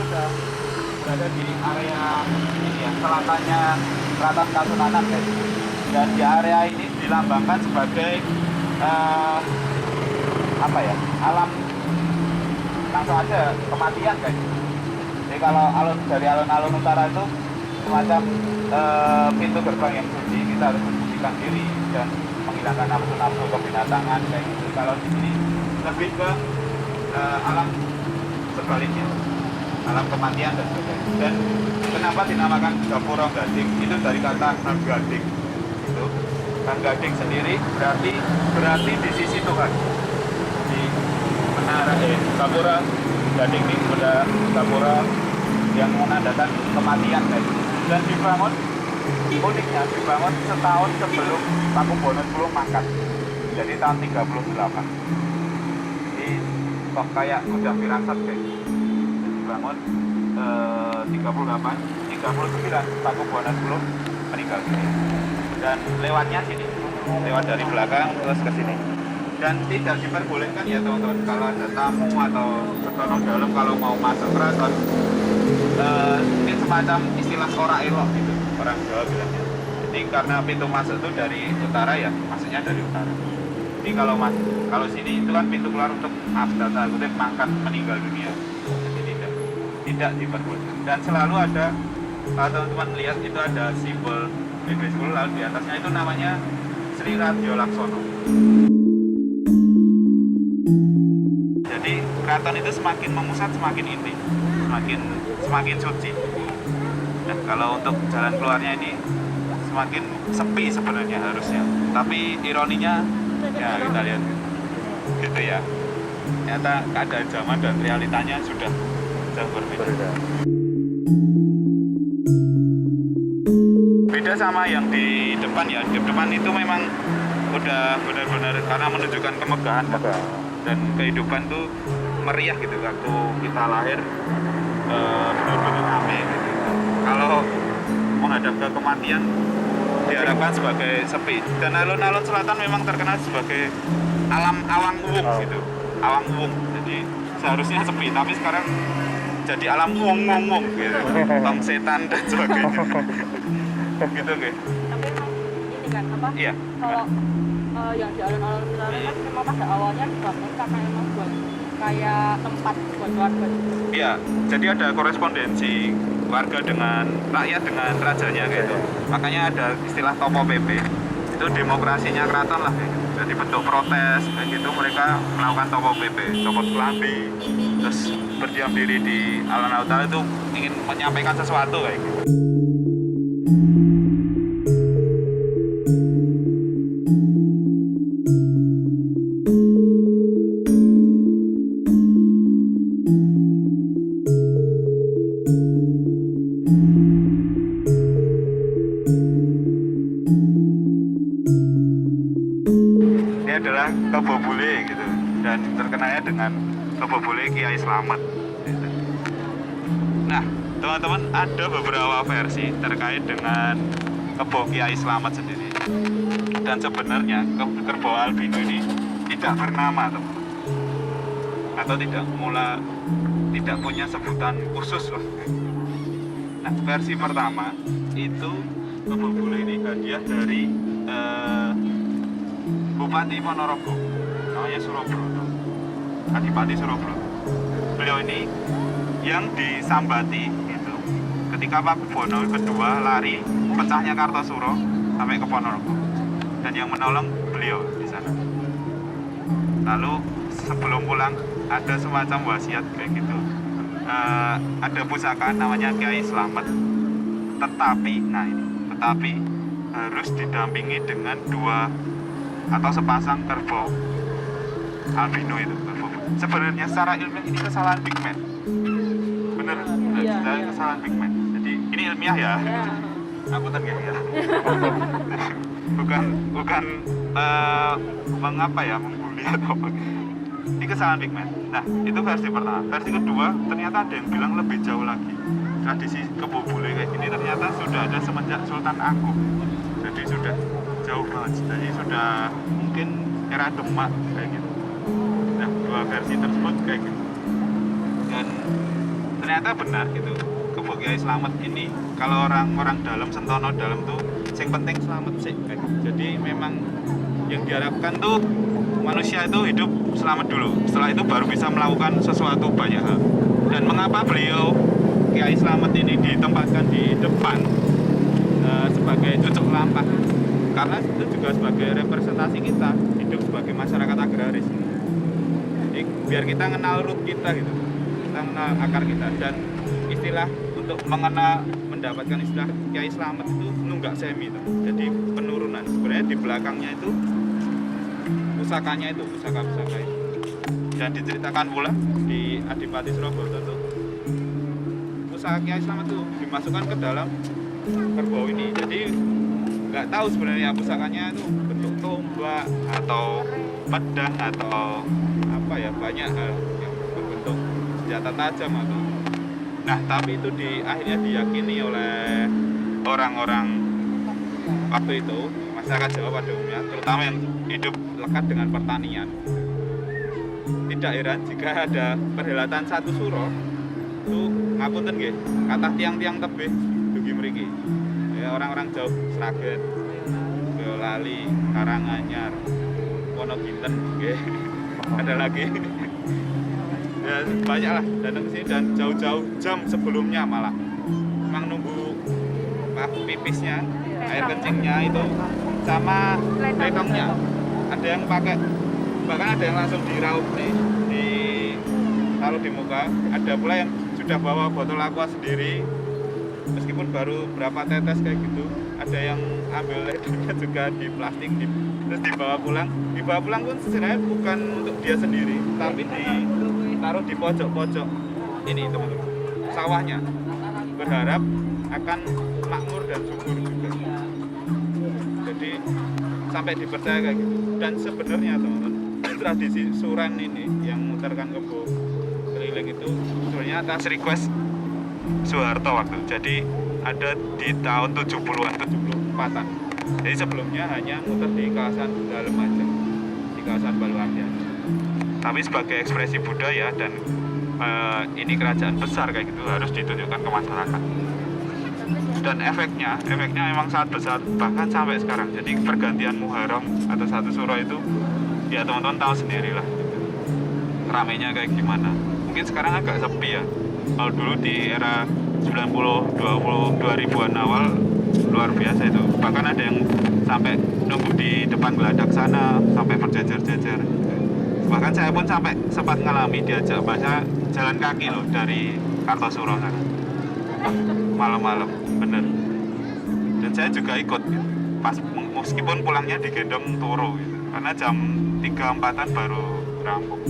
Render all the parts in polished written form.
berada di area ini ya, selatannya Keraton Kasunanan guys. Dan di area ini dilambangkan sebagai apa ya, alam, langsung aja kematian guys. Jadi kalau dari alun-alun utara itu semacam pintu gerbang yang suci, kita harus mensucikan diri dan menghilangkan nafsu-nafsu kebinatangan kayak gitu. Kalau di sini lebih ke alam sebaliknya, alam kematian dan sebagainya. Dan kenapa dinamakan Gapura Gading? Itu dari kata Gading. Itu Gading sendiri berarti di sisi Tuhan. Di menara Gapura Gading ini benda Gapura yang menandakan kematian guys. Dan dibangun, uniknya dibangun setahun sebelum Pakubono X mangkat. Jadi tahun 38. Ini kok kayak udah firasat guys. Dibangun 39 Pakubono X meninggal sini. Dan lewatnya sini, lewat dari belakang terus ke sini. Dan tidak diperbolehkan ya teman-teman, kalau ada tamu atau setono dalam kalau mau masuk keraton, ini semacam istilah ora elok gitu, orang Jawa bilangnya. Jadi karena pintu masuk itu dari utara ya, masuknya dari utara. Jadi kalau sini itu kan pintu keluar untuk tanda kutip mangkat meninggal dunia. Jadi tidak diperbolehkan. Dan selalu ada, kalau teman-teman lihat itu ada simbol BB10, lalu di atasnya itu namanya Sri Radyo Laksono. Jadi keraton itu semakin memusat semakin inti, semakin suci. Nah kalau untuk jalan keluarnya ini semakin sepi sebenarnya harusnya, tapi ironinya ya kita lihat gitu ya, ternyata keadaan zaman dan realitanya sudah jauh berbeda. Beda sama yang di depan ya, di depan itu memang udah benar-benar karena menunjukkan kemegahan dan kehidupan tuh meriah gitu. Waktu kita lahir benar-benar ramai gitu. Kalau menghadap ke kematian diharapkan sebagai sepi. Dan alun-alun selatan memang terkenal sebagai awang uwung gitu, awang uwung. Jadi seharusnya sepi, tapi sekarang jadi alam uwung gitu, tong setan dan sebagainya. Gitu guys. Tapi emang ini kan apa? Iya. Kalau yang di alun-alun selatan kan memang pada awalnya dibangun karena emang buat kayak tempat buat warga. Iya, jadi ada korespondensi warga dengan rakyat dengan rajanya gitu. Makanya ada istilah Topo PP. Itu demokrasinya keraton lah gitu. Jadi bentuk protes kayak gitu, mereka melakukan Topo PP, copot kelambi, terus berdiam diri di alun-alun utara itu ingin menyampaikan sesuatu kayak gitu. Adalah Kebo Bule gitu, dan terkenalnya dengan Kebo Bule Kiai Slamet gitu. Nah teman-teman, ada beberapa versi terkait dengan Kebo Kiai Slamet sendiri, dan sebenarnya kerbau albino ini tidak bernama teman, atau tidak punya sebutan khusus loh. Nah versi pertama itu Kebo Bule ini hadiah dari Bupati Ponorogo, namanya Surobrono, Adipati Surobrono. Beliau ini yang disambati gitu, ketika Pakubono kedua lari pecahnya Kartosuro sampai ke Ponorogo, dan yang menolong beliau di sana. Lalu sebelum pulang ada semacam wasiat kayak gitu, ada pusaka namanya Kiai Slamet, tetapi harus didampingi dengan dua atau sepasang kerbau albino itu. Sebenarnya secara ilmiah ini kesalahan pigmen, bener, kesalahan pigmen. Jadi ini ilmiah ya, aku ya. bukan mengapa ya, membuli atau apa. Ini kesalahan pigmen. Nah itu versi pertama. Versi kedua ternyata ada yang bilang lebih jauh lagi. Tradisi Kebo Bule kayak gini ternyata sudah ada semenjak Sultan Agung. Jadi sudah jauh banget, jadi sudah mungkin era Demak kayak gitu. Nah dua versi tersebut kayak gitu. Dan ternyata benar gitu. Kebo Kiai Slamet ini kalau orang-orang dalam, sentono dalam tuh yang penting selamat sih. Jadi memang yang diharapkan tuh manusia itu hidup selamat dulu. Setelah itu baru bisa melakukan sesuatu banyak hal. Dan mengapa beliau Kiai Slamet ini ditempatkan di depan sebagai cucuk lampah? Karena itu juga sebagai representasi kita hidup sebagai masyarakat agraris. Jadi biar kita kenal root kita gitu, kita kenal akar kita, dan istilah untuk mendapatkan istilah Kiai Slamet itu nunggak semi itu. Jadi penurunan. Sebenarnya di belakangnya itu pusakanya itu pusaka-pusaka itu. Dan diceritakan pula di Adipati Surabaya itu pusaka Kiai Slamet itu dimasukkan ke dalam kerbau ini. Jadi nggak tahu sebenarnya pusakanya itu bentuk tombak atau pedang atau apa ya, banyak hal yang berbentuk senjata tajam atau. Nah, tapi itu akhirnya diyakini oleh orang-orang waktu itu, masyarakat Jawa pada umumnya, terutama yang hidup lekat dengan pertanian. Tidak heran jika ada perhelatan satu suro itu ngapunten nggih, kathah tiang-tiang tebih dugi mriki. Ya, orang-orang jauh Sragen, Boyolali, Karanganyar, Wonoginten nggih. Ada lagi. Ya, banyak lah datang ke sini dan jauh-jauh jam sebelumnya malah memang nunggu waktu pipisnya, air kencingnya itu sama letongnya. Ada yang pakai, bahkan ada yang langsung diraup taruh di muka. Ada pula yang sudah bawa botol aqua sendiri meskipun baru berapa tetes kayak gitu. Ada yang ambil letongnya juga di plastik terus dibawa pulang pun sebenarnya bukan untuk dia sendiri, tapi ditaruh di pojok-pojok ini teman-teman sawahnya, berharap akan makmur dan subur juga. Jadi sampai dipercaya kayak gitu. Dan sebenarnya teman-teman, tradisi suran ini yang mutarkan kebo keliling itu sebenarnya atas request Soeharto waktu. Jadi ada di tahun 70-an, 74-an. Jadi sebelumnya hanya muter di kawasan dalam aja, di kawasan Baluarja. Tapi sebagai ekspresi budaya dan ini kerajaan besar kayak gitu harus ditunjukkan ke masyarakat. Dan efeknya memang sangat besar, bahkan sampai sekarang. Jadi pergantian Muharram atau satu Suro itu ya teman-teman tahu sendirilah ramainya kayak gimana. Mungkin sekarang agak sepi ya. Kalau dulu di era 90, 2000-an awal luar biasa itu. Bahkan ada yang sampai nunggu di depan geladak sana sampai berjejer-jejer. Bahkan saya pun sampai sempat ngalami diajak baca jalan kaki loh dari Kartosuro sana. Malam-malam, bener. Dan saya juga ikut gitu. Pas meskipun pulangnya digendong turu gitu. Karena jam 3-4-an baru rampung.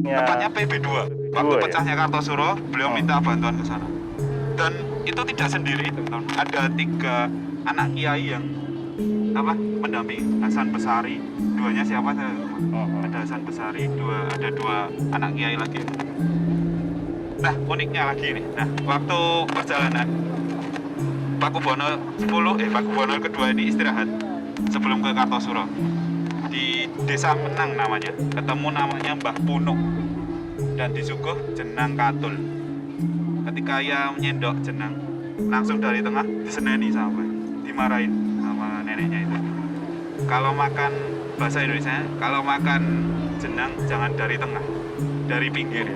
Tepatnya PB2. Waktu pecahnya Kartosuro, beliau minta bantuan ke sana. Dan itu tidak sendiri, teman-teman. Ada 3 anak kiai yang mendampingi. Hasan Besari, duanya siapa saya lupa. Ada Hasan Besari, ada 2 anak kiai lagi. Nah, uniknya lagi nih. Nah, waktu perjalanan Pakubono 10, Pakubono kedua ini istirahat sebelum ke Kartosuro. Di Desa Menang namanya, ketemu namanya Mbah Punuk dan disuguh jenang katul. Ketika ia menyendok jenang, langsung dari tengah diseneni sampai dimarahin sama neneknya itu. Kalau makan, bahasa Indonesia, kalau makan jenang jangan dari tengah, dari pinggir.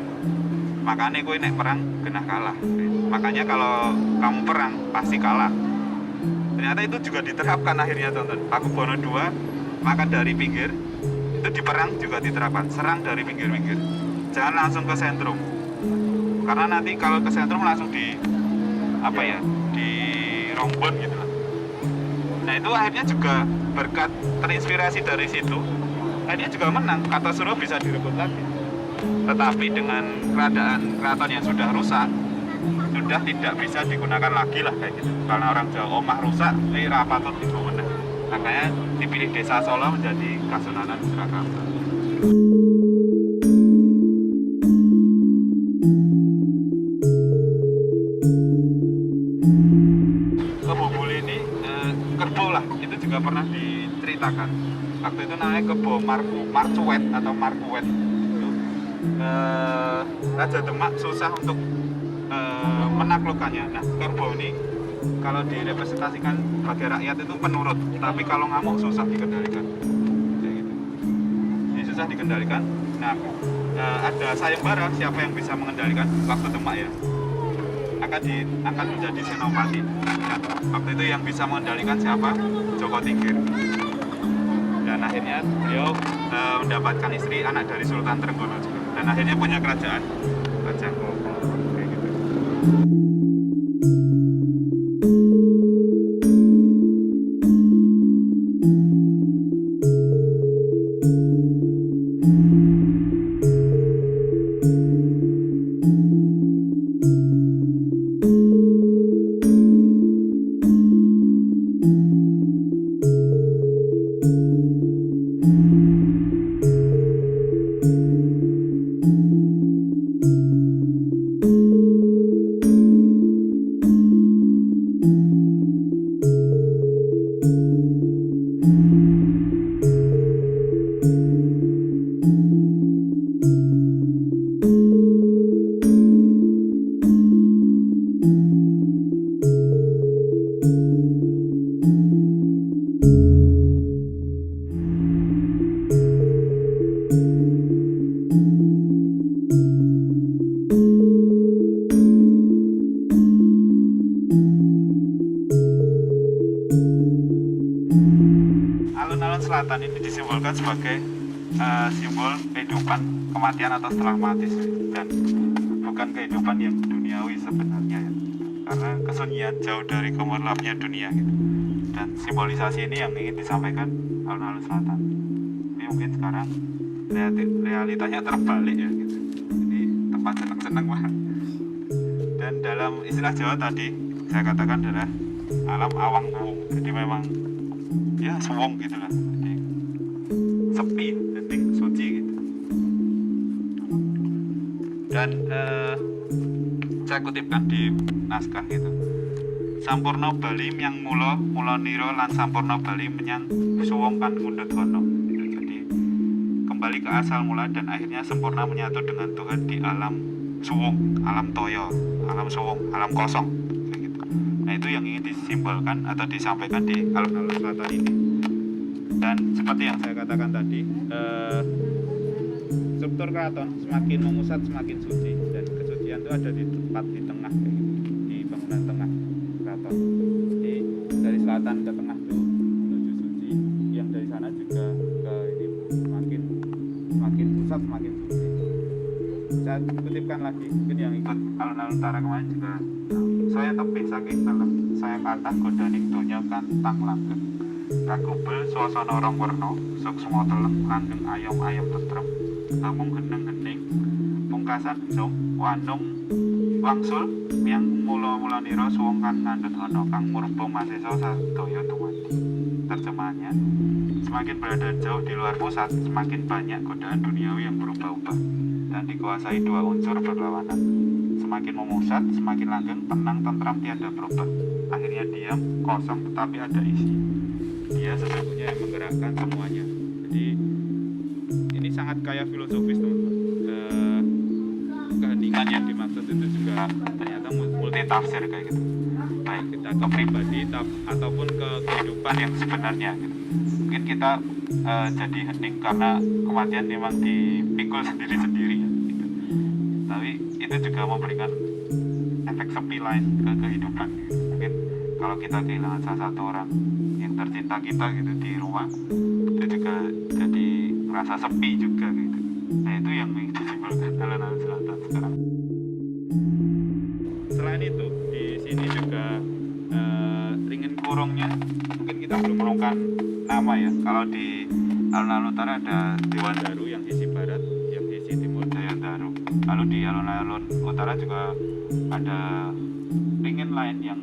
Makanya gue nek perang kena kalah. Makanya kalau kamu perang pasti kalah. Ternyata itu juga diterapkan akhirnya teman-teman. Pakubono II makan dari pinggir, itu di perang juga diterapkan, serang dari pinggir-pinggir. Jangan langsung ke sentrum. Karena nanti kalau ke sentrum langsung di rombon gitu lah. Nah itu akhirnya juga berkat terinspirasi dari situ, akhirnya juga menang. Kartosuro bisa direbut lagi. Tetapi dengan keraton yang sudah rusak, sudah tidak bisa digunakan lagi lah kayak gitu. Karena orang Jawa omah rusak, rapatut itu menang. Makanya dipilih Desa Solo menjadi Kasunanan Surakarta. Kebubul ini kerbau lah, itu juga pernah diceritakan waktu itu namanya Kebo Marcuet atau Markuet. Itu Raja Demak susah untuk menaklukkannya. Nah, kerbau ini kalau direpresentasikan sebagai rakyat itu penurut, tapi kalau ngamuk susah dikendalikan. Kayak gitu. Jadi susah dikendalikan. Nah, ada sayembara siapa yang bisa mengendalikan waktu Demak ya. Akan menjadi senopati. Nah, waktu itu yang bisa mengendalikan siapa? Joko Tingkir. Dan akhirnya beliau mendapatkan istri anak dari Sultan Trenggono juga. Dan akhirnya punya kerajaan Koko. Kayak gitu. Alun-alun selatan ini disimbolkan sebagai simbol kehidupan, kematian atau setelah mati, dan bukan kehidupan yang duniawi sebenarnya ya. Karena kesunyian jauh dari gemerlapnya dunia gitu. Dan simbolisasi ini yang ingin disampaikan alun-alun selatan. Tapi mungkin sekarang realitanya terbalik ya gitu. Jadi tempat seneng-seneng lah. Dan dalam istilah Jawa tadi saya katakan adalah alam awang wung. Jadi memang ya suwung gitu lah. Jadi sepi, jadi suci gitu. Dan saya kutipkan di naskah gitu. Sampurna Bali miang mula niro lan sampurna Bali menyang suwung kan ngundut hono. Jadi kembali ke asal mula dan akhirnya sempurna menyatu dengan Tuhan di alam suwung, alam toyo, alam suwung, alam kosong. Gitu. Nah itu yang ingin disimbolkan atau disampaikan di alun-alun selatan ini. Dan seperti yang saya katakan tadi, struktur keraton semakin memusat semakin suci, dan kesucian itu ada di tempat di tengah kayak gitu, di bangunan tengah keraton. Jadi dari selatan ke tengah itu menuju suci, yang dari sana juga ke ini semakin pusat semakin suci. Saya kutipkan lagi, mungkin yang ikut alun-alun utara kemarin juga, saya tepih saking dalam saya kata godaning donya kantang langgeng kakubel suasana rong werna suksma teleng langgeng ayom-ayom tentrem namung heneng-hening pungkasan endung wanung wangsul miang mula-mulanira suwung kan ngandhut ana kang murbung masesa sadaya dumadi. Terjemahannya, semakin berada jauh di luar pusat, semakin banyak godaan duniawi yang berubah-ubah dan dikuasai dua unsur berlawanan. Semakin memusat, semakin langgeng, tenang, tentram, tiada berubah. Akhirnya diam, kosong, tetapi ada isi. Dia sesungguhnya yang menggerakkan semuanya. Jadi ini sangat kaya filosofis teman-teman. Keheningan yang dimaksud itu juga ternyata multi tafsir kayak gitu. Baik kita ke pribadi ataupun ke kehidupan yang sebenarnya gitu. Mungkin kita jadi hening karena kematian memang dipikul sendiri-sendiri ya, gitu. Tapi itu juga memberikan efek sepi lain ke kehidupan gitu. Mungkin kalau kita kehilangan salah satu orang yang tercinta kita gitu di rumah, itu juga jadi merasa sepi juga gitu. Nah itu yang disimpulkan alun-alun selatan sekarang. Selain itu di sini juga ringin kurungnya mungkin kita belum menemukan nama ya. Kalau di alun-alun utara ada Dewan Daru yang sisi barat, yang sisi timur Jaya Daru. Lalu di alun-alun utara juga ada ringin lain yang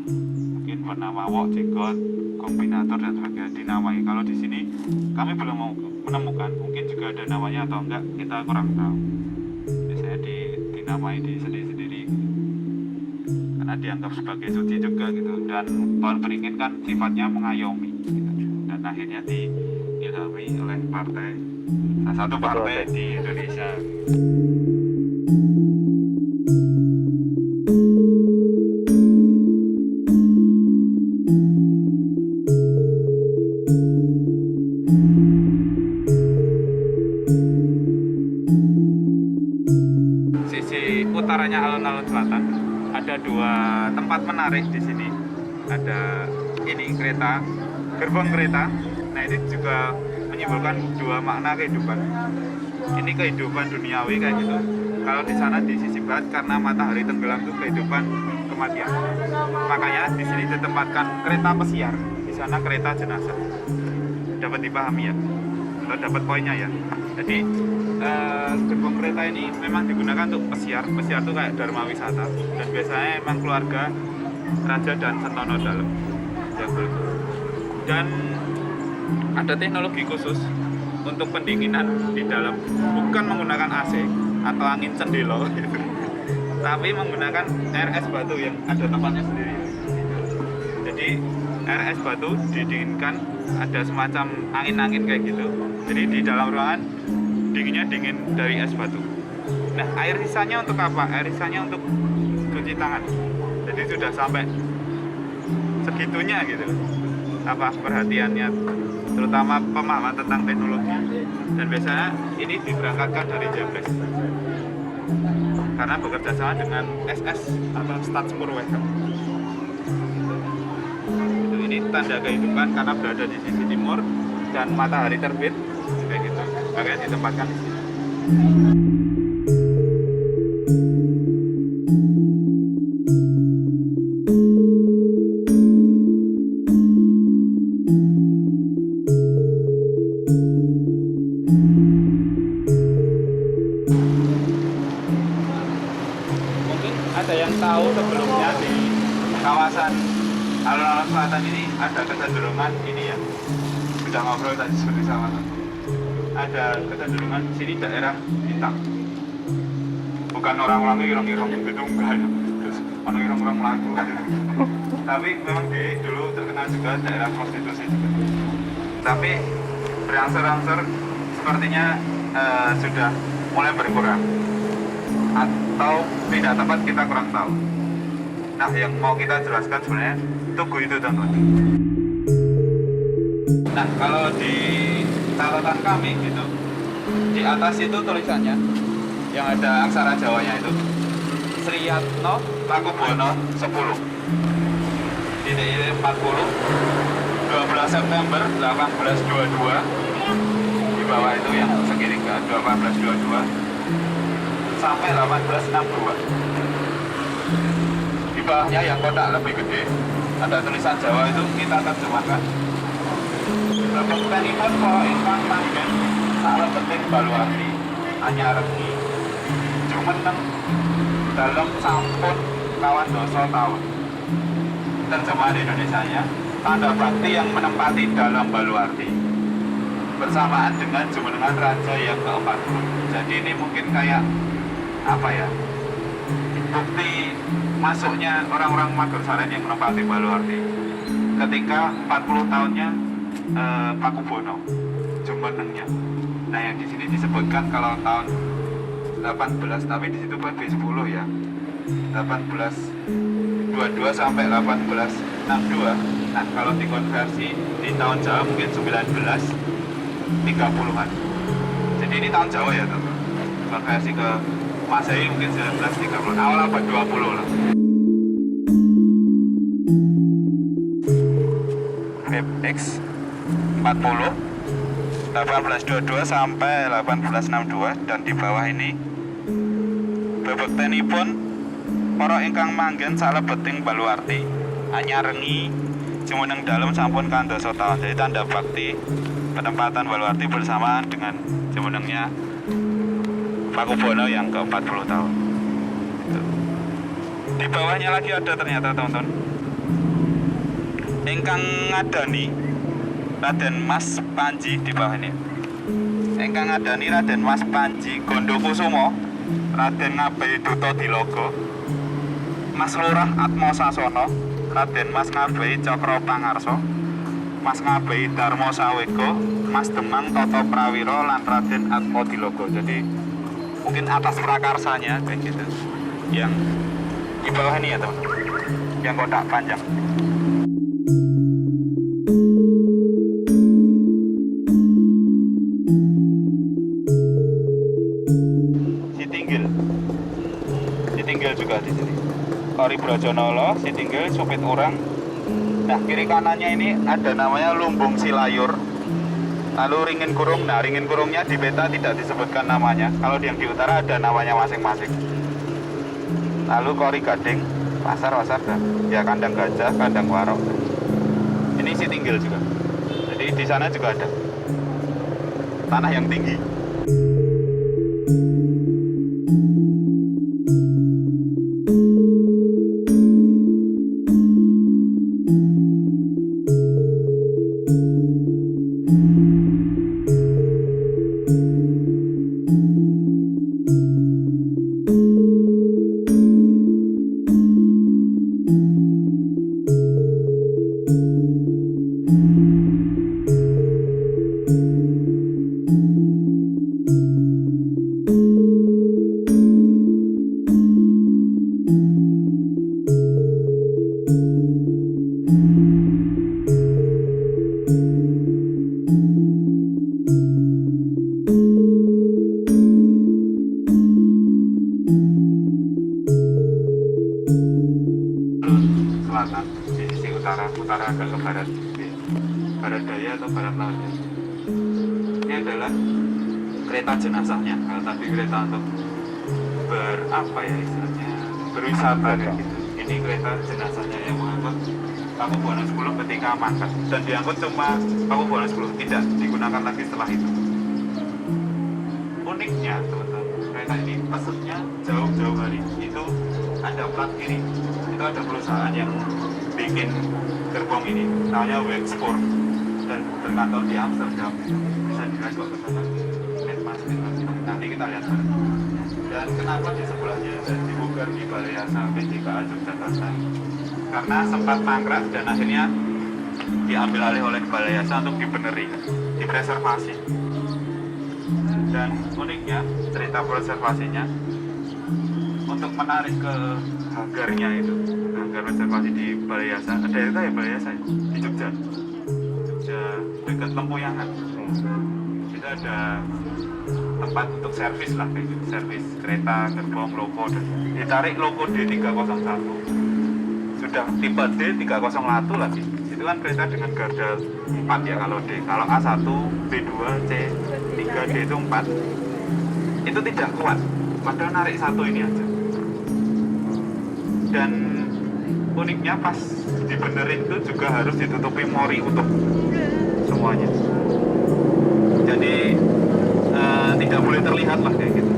mungkin bernama Wok Jenggot, Kombinator dan sebagainya dinamai. Kalau di sini kami belum menemukan, mungkin juga ada namanya atau enggak, kita kurang tahu. Biasanya dinamai di sendiri-sendiri karena dianggap sebagai suci juga gitu. Dan pohon beringin kan sifatnya mengayomi gitu. Dan akhirnya diilhami oleh partai, salah satu partai di Indonesia. Sisi utaranya alun-alun selatan ada dua tempat menarik di sini. Ada ini kereta, gerbong kereta. Nah ini juga menyimpulkan dua makna kehidupan. Ini kehidupan duniawi kayak gitu. Kalau di sana di sisi barat karena matahari tenggelam itu kehidupan kematian. Makanya di sini ditempatkan kereta pesiar. Di sana kereta jenazah. Dapat dipahami ya? Atau dapat poinnya ya? Jadi gerbong kereta ini memang digunakan untuk pesiar. Pesiar itu kayak dharma wisata dan biasanya memang keluarga raja dan sentono dalam yang dan ada teknologi khusus untuk pendinginan di dalam, bukan menggunakan AC atau angin cendelo gitu. Tapi menggunakan air es batu yang ada tempatnya sendiri. Jadi air es batu didinginkan, ada semacam angin-angin kayak gitu. Jadi di dalam ruangan dinginnya dingin dari es batu. Nah, air sisanya untuk apa? Air sisanya untuk cuci tangan. Jadi sudah sampai segitunya gitu. Apa perhatiannya, terutama pemahaman tentang teknologi. Dan biasanya ini diberangkatkan dari Jebres karena bekerja sama dengan SS atau Staatspoorwegen. Ini tanda kehidupan karena berada di sisi timur dan matahari terbit kayak gitu. Makanya ditempatkan di sini. Mungkin ada yang tahu sebelumnya di kawasan alun-alun selatan ini ada kecenderungan ini ya, sudah ngobrol tadi seperti sama, ada kecenderungan sini daerah hitam, bukan orang-orang irong-irong gedung enggak ya, terus orang-orang lagu tapi memang dulu terkenal juga daerah prostitusi juga. Tapi berangsur-angsur sepertinya sudah mulai berkurang atau tidak tepat, kita kurang tahu. Nah, yang mau kita jelaskan sebenarnya Tugu itu, teman-teman. Nah, kalau di catatan kami gitu, di atas itu tulisannya yang ada aksara Jawanya itu Sriyatno Pakubono 10 di 40 12 September 1822, di bawah itu yang segitiga 1822 sampai 1862. Di bawahnya yang kotak lebih gede ada tulisan Jawa, itu kita terjemahkan. Rebektenipun para ingkang manggen salebeting baluarti anyaregi jumeneng dalem sampun kawan doso tahun. Terjemahan Indonesianya, tanda bakti yang menempati dalam baluarti bersamaan dengan jumenengan raja yang ke-40. Jadi ini mungkin kayak apa ya, bukti masuknya orang-orang Magersaren yang menempati baluarti ketika 40 tahunnya Pakubono jumenengnya. Nah, yang di sini disebutkan kalau tahun 18, tapi di situ kan B10 ya, 1822 sampai 1862. Nah, kalau dikonversi di tahun Jawa mungkin 1930-an. Jadi ini tahun Jawa ya, teman. Konversi ke Masehi mungkin 1930, awal abad 20 lah. X 40 1822 sampai 1862, dan di bawah ini bebektenipun para ingkang manggen salebeting baluarti anyarengi jumeneng dalem sampun kandhasa taun. Jadi tanda bakti penempatan baluarti bersamaan dengan jumenengnya Pakubono yang ke-40 tahun. Di bawahnya lagi ada ternyata, teman-teman, ingkang ngadani Raden Mas Panji. Di bawah ini ingkang ngadani Raden Mas Panji Gondokusumo, Raden Ngabei Duto Dilogo, Mas Lurah Atmo Sasono, Raden Mas Ngabei Cokro Pangarso, Mas Ngabei Darmo Saweko, Mas Demang Toto Prawiro, lan Raden Atmodilogo. Jadi mungkin atas prakarsanya kayak gitu. Yang di bawah ini ya teman, yang kotak panjang. Sitinggil juga di sini. Kori Brojonolo, Sitinggil, Supit Urang. Nah, kiri kanannya ini ada namanya Lumbung Silayur. Lalu Ringin Kurung. Nah, Ringin Kurungnya di peta tidak disebutkan namanya. Kalau yang di utara ada namanya masing-masing. Lalu Kori Gading, Pasar dan ya kandang gajah, kandang warok. Ini Sitinggil juga. Jadi di sana juga ada tanah yang tinggi. Selatan, di sisi utara agak ke barat, barat daya atau barat laut. Ini adalah kereta jenazahnya. Kalau tadi kereta untuk berapa ya istilahnya, berwisata kayak gitu. Ini kereta jenazahnya yang mengangkut Pakubuwono 10 ketika mangkat, dan diangkut cuma Pakubuwono 10, tidak digunakan lagi setelah itu. Uniknya teman-teman, kereta ini pesennya jauh-jauh hari. Itu ada plat kiri, itu ada perusahaan yang bikin gerbong ini, namanya Wexport, dan berkantor di Amsterdam. Bisa dilihat kok ke sana, nanti kita lihat. Dan kenapa di sebelahnya dibuka di Balai Yasa PJKA Yogyakarta? Karena sempat mangkrak dan akhirnya diambil alih oleh Balai Yasa untuk dibeneri, dipreservasi. Dan uniknya cerita preservasinya, untuk menarik ke hagarnya itu, hagar reservasi di Balai Yasa, ada itu ya Balai Yasa di Jogja dekat Lempuyangan. Itu ada tempat untuk servis lah kayak gitu, servis kereta, gerbong, loko, dan ditarik loko D301. Sudah tipe D301 lagi. Itu kan kereta dengan garda 4 ya kalau D. Kalau A1, B2, C3, D itu 4. Itu tidak kuat, padahal narik satu ini aja. Dan uniknya pas dibenerin itu juga harus ditutupi mori utuh semuanya. Jadi tidak boleh terlihat lah kayak gitu.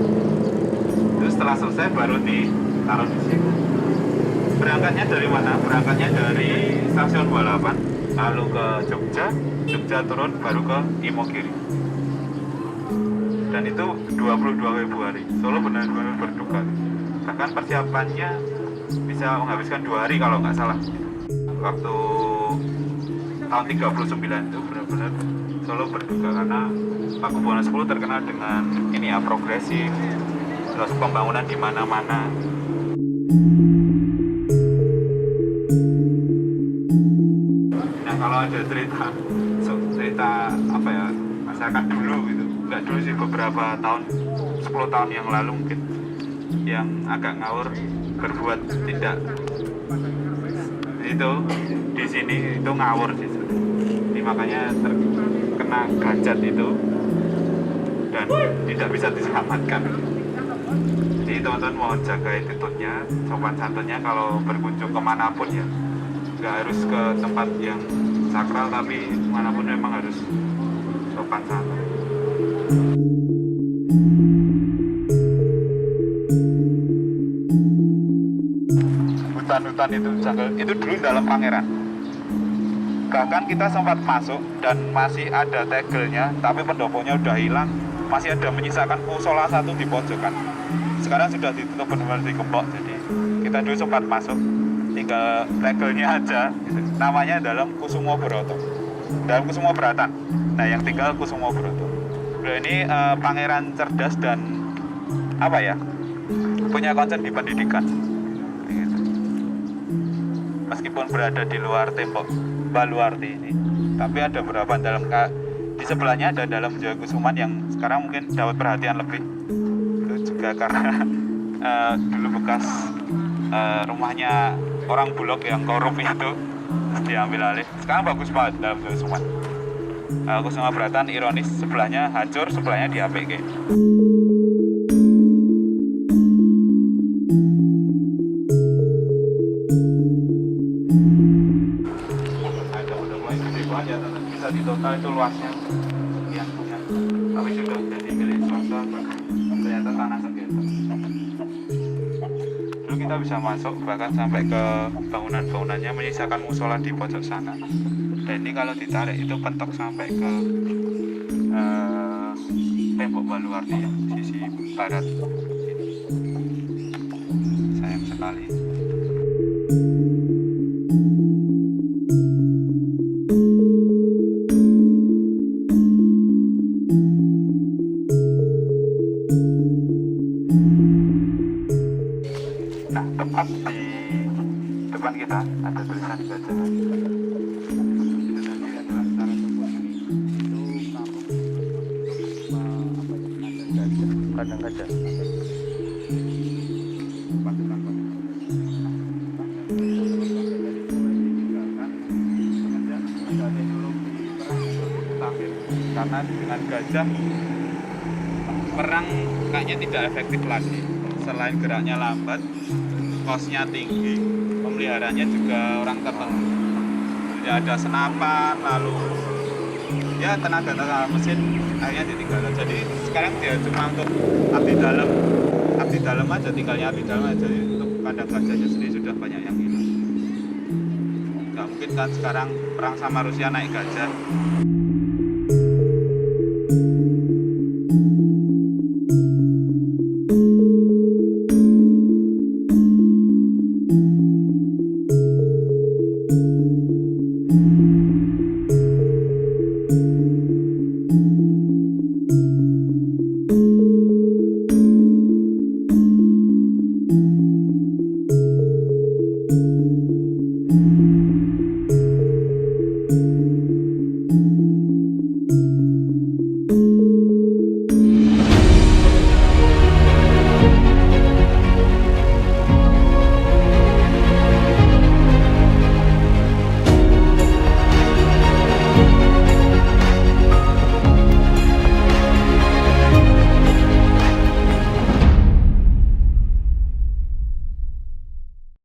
Terus setelah selesai baru ditaruh di sini. Berangkatnya dari mana? Berangkatnya dari stasiun Balapan, lalu ke Jogja turun, baru ke Imogiri. Dan itu 22 Februari. Solo benar-benar berduka. Bahkan persiapannya bisa menghabiskan 2 hari kalau nggak salah. Waktu tahun 39 itu benar-benar Solo berduka karena Pakubuwono 10 terkenal dengan ini ya, progresif, terus pembangunan di mana-mana. Nah, kalau ada cerita apa ya, masyarakat dulu gitu, nggak dulu sih, beberapa tahun, 10 tahun yang lalu mungkin, yang agak ngawur berbuat tidak itu di sini itu ngawur sih. Ini makanya terkena gajat itu dan tidak bisa diselamatkan. Jadi teman-teman mohon jaga attitude-nya, sopan santunnya kalau berkunjung kemanapun ya. Nggak harus ke tempat yang sakral, tapi manapun memang harus sopan santun. Hutan-hutan itu jungle itu dulu dalam Pangeran. Bahkan kita sempat masuk dan masih ada tegelnya, tapi pendopongnya udah hilang. Masih ada menyisakan musola satu di pojokan. Sekarang sudah ditutup benar-benar digembok. Jadi kita dulu sempat masuk, tinggal tegelnya aja gitu. Namanya dalam Kusumo Broto. dalam Kusumo Beratan. Nah, yang tinggal Kusumo Broto. Beliau ini pangeran cerdas dan apa ya, punya concern di pendidikan. Gitu. Meskipun berada di luar tembok Baluarti ini, tapi ada beberapa dalam di sebelahnya ada dalam Jayakusuman yang sekarang mungkin dapat perhatian lebih. Itu juga karena dulu bekas rumahnya orang Bulog yang korup itu terus diambil alih. Sekarang bagus banget dalam Jayakusuman. Kusumo Beratan ironis, sebelahnya hancur, sebelahnya di APG. Bisa di total itu luasnya sekian punya, tapi sudah jadi milik swasta, ternyata tanah sengketa. Dulu kita bisa masuk bahkan sampai ke bangunan-bangunannya, menyisakan musola di pojok sana. Dan ini kalau ditarik itu pentok sampai ke tembok Baluarti ya, sisi barat. Sayang sekali. Nah, tepat di depan kita ada tulisan gajah. Itu tadi adalah Tara Sumur ini. Itu kampung kandang gajah. Karena dengan gajah perang kayaknya tidak efektif lagi. Selain geraknya lambat, kosnya tinggi, pemeliharanya juga orang tertentu. Ya ada senapan, lalu ya tenaga mesin akhirnya ditinggalkan. Jadi sekarang dia cuma untuk abdi dalam aja, tinggalnya abdi dalam aja. Jadi untuk kandang gajahnya sendiri sudah banyak yang hilang. Nggak mungkin kan sekarang perang sama Rusia naik gajah.